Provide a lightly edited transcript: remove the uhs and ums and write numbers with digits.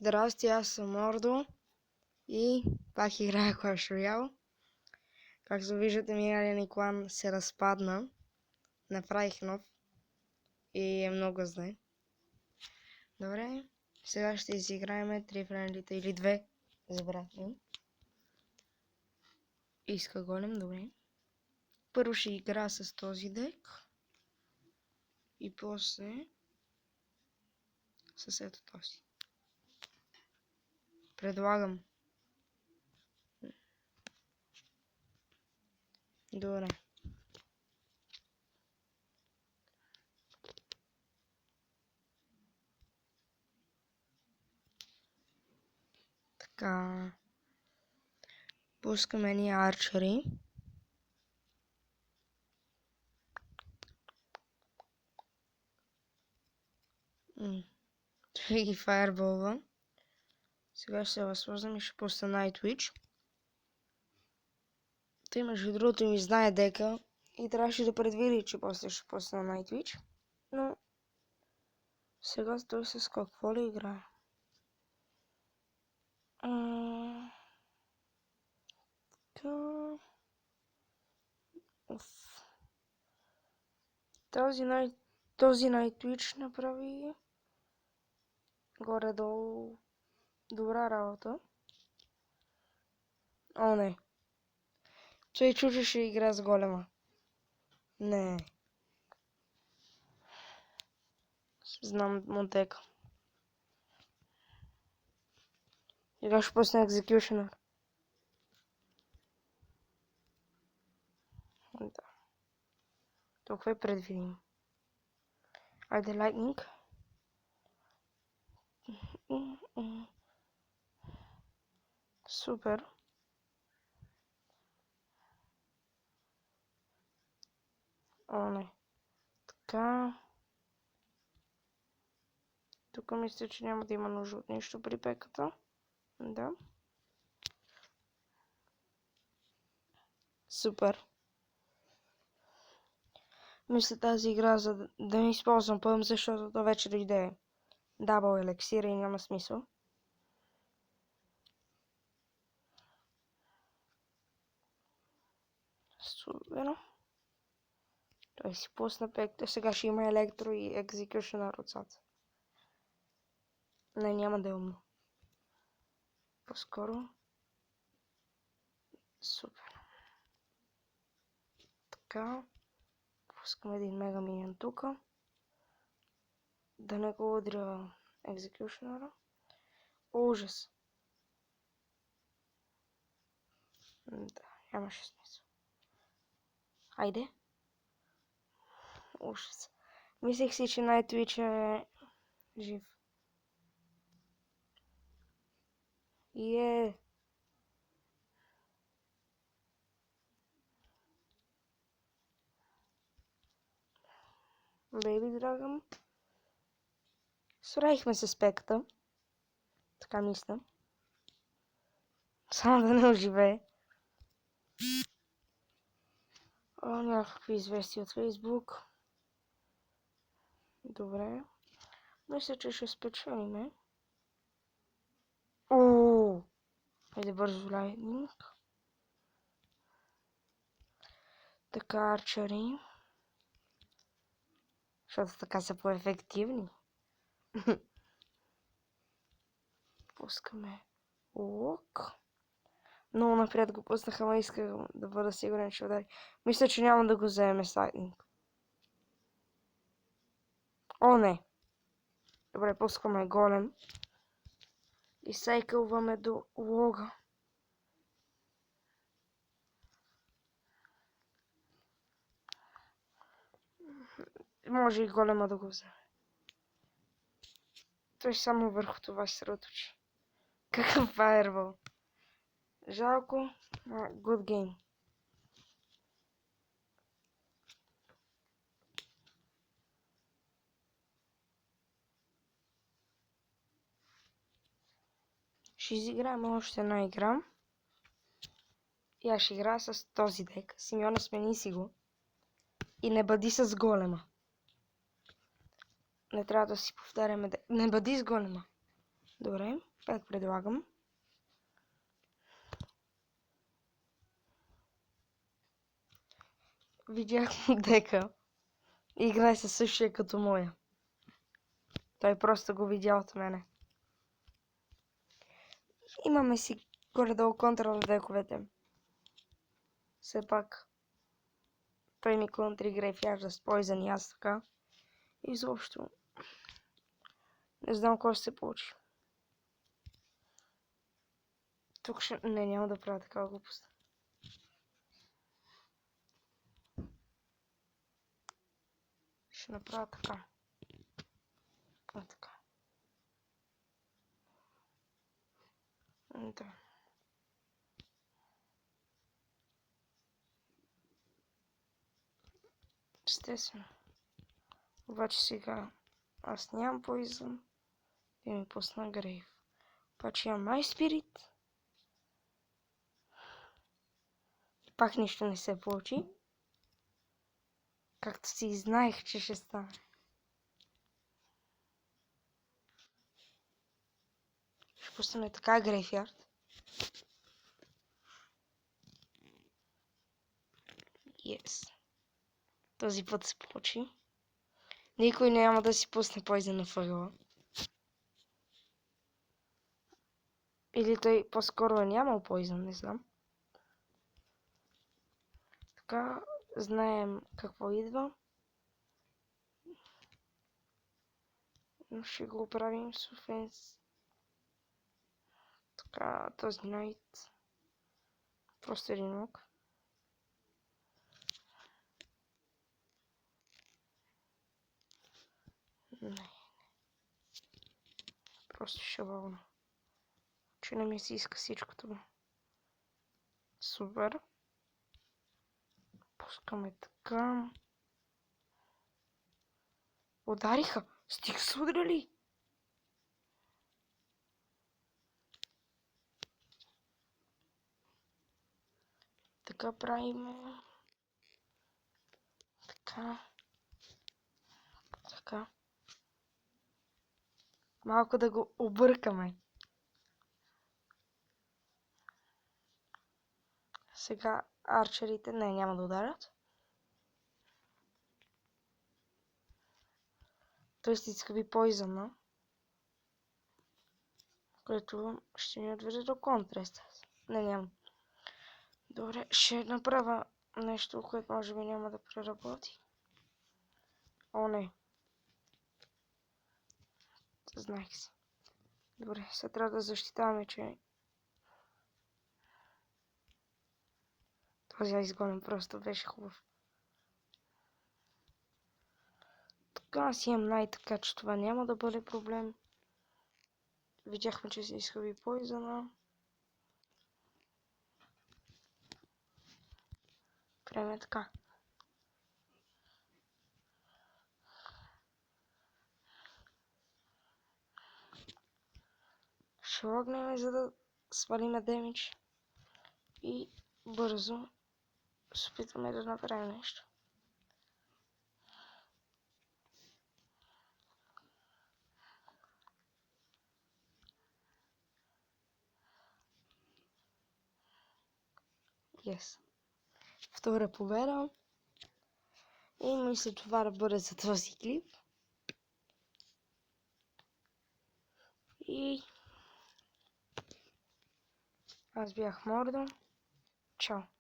Здрасти, аз съм Мордо и пак играя Clash Royale. Както виждате, миналия ни клан се разпадна. Направих нов и е много зле. Добре, сега ще изиграем 3 френдлита или 2. Забрах ми. Иска голем, добре. Първо ще игра с този дек. И после с ето този. Предлагам. Добре. Така. Пускаме ни арчери. Ще ги фаерболва. Сега ще се възползвам и ще пусна Night Witch. Той между другото ми знае дека и трябваше да предвиди, че после ще пусна Night Witch. Но сега той с какво ли играе? Този Night Witch направи горе-долу добра работа. О, не. Той чу, ще игра с голема. Не. Знам Монтека. Сега ще пусна Executioner. Да. Толкова е предвидим. Айде Lightning. Супер. О, не. Така. Тук мисля, че няма да има нужда от нищо при пеката. Да. Супер. Мисля тази игра за да не използвам пълм, защото то вече дойде дабъл елексира и няма смисъл. Супер. Той си пусна пекта. Сега ще има електро и екзекюшънър отзад. Не, няма да е умно. По-скоро. Супер. Така. Пускам един мега миньон тук. Да не го удря екзекюшънъра. Ужас. Да, нямаше смисъл. Хайде. Ужас. Мислех си, че Night Witch е жив. Бейби Драгън. Справихме се с пеката. Така мисля. Само да не оживее. Някакви известия от Фейсбук. Добре. Мисля, че ще спечелиме. Айде бързо лайтнинг. Така, арчери. Защото така са по-ефективни. Пускаме лук. Много напред го пуснаха, но исках да бъда сигурен, че удари. Мисля, че няма да го вземе с лайтнинг. О, не. Добре, пускаме голем. И сайкълваме до лога. Може и голема да го вземе. Той само върху това се сръточи. Какъв фаербол. Жалко. Good game. Ще изиграем още една игра. И аз ще играя с този дек. Симеона, смени си го. И не бъди с голема. Не трябва да си повтаряме дек. Не бъди с голема. Добре, пак предлагам. Видях дека играе със същия като моя. Той просто го видя от мене. Имаме си горе-долу контра в дековете. Все пак той ми контри Graveyard с Poison и аз така. Изобщо не знам кой ще се получи. Тук ще... Не, няма да правя такава глупост. Ще направя така. Така. Да. Естествено. Обаче сега аз нямам Poison. И ми пусна Grave. Обаче имам Ice Spirit. Пак нищо не се получи. Както си знаех, че ще стане. Ще пуснем така Graveyard. Yes. Този път се получи. Никой няма да си пусне Poison на фъгъла. Или той по-скоро е нямал Poison, не знам. Така, знаем какво идва. Но ще го оправим с офенс. Така, този Найт. Просто един мок. Не. Просто шалално. Че не ми се иска всичко това. Супер. Пускаме така. Удариха! Стих са удрали! Така правим. Така. Така. Малко да го объркаме. Сега арчерите няма да ударят. Той ще изхъби Poison, което ще ни отведе до контрест. Не, няма. Добре, ще направя нещо, което може би няма да преработи. О, не. Знаех си. Добре, сега трябва да защитаваме, че този изгонен просто беше хубав. Така аз имам така че това няма да бъде проблем. Видяхме, че се изхъби Poison. Правим така. Ще логнем, за да свалиме демидж. И бързо се опитваме да направим нещо. Yes. Втора победа. И мисля това да бъде за този клип. И аз бях Мордо. Чао.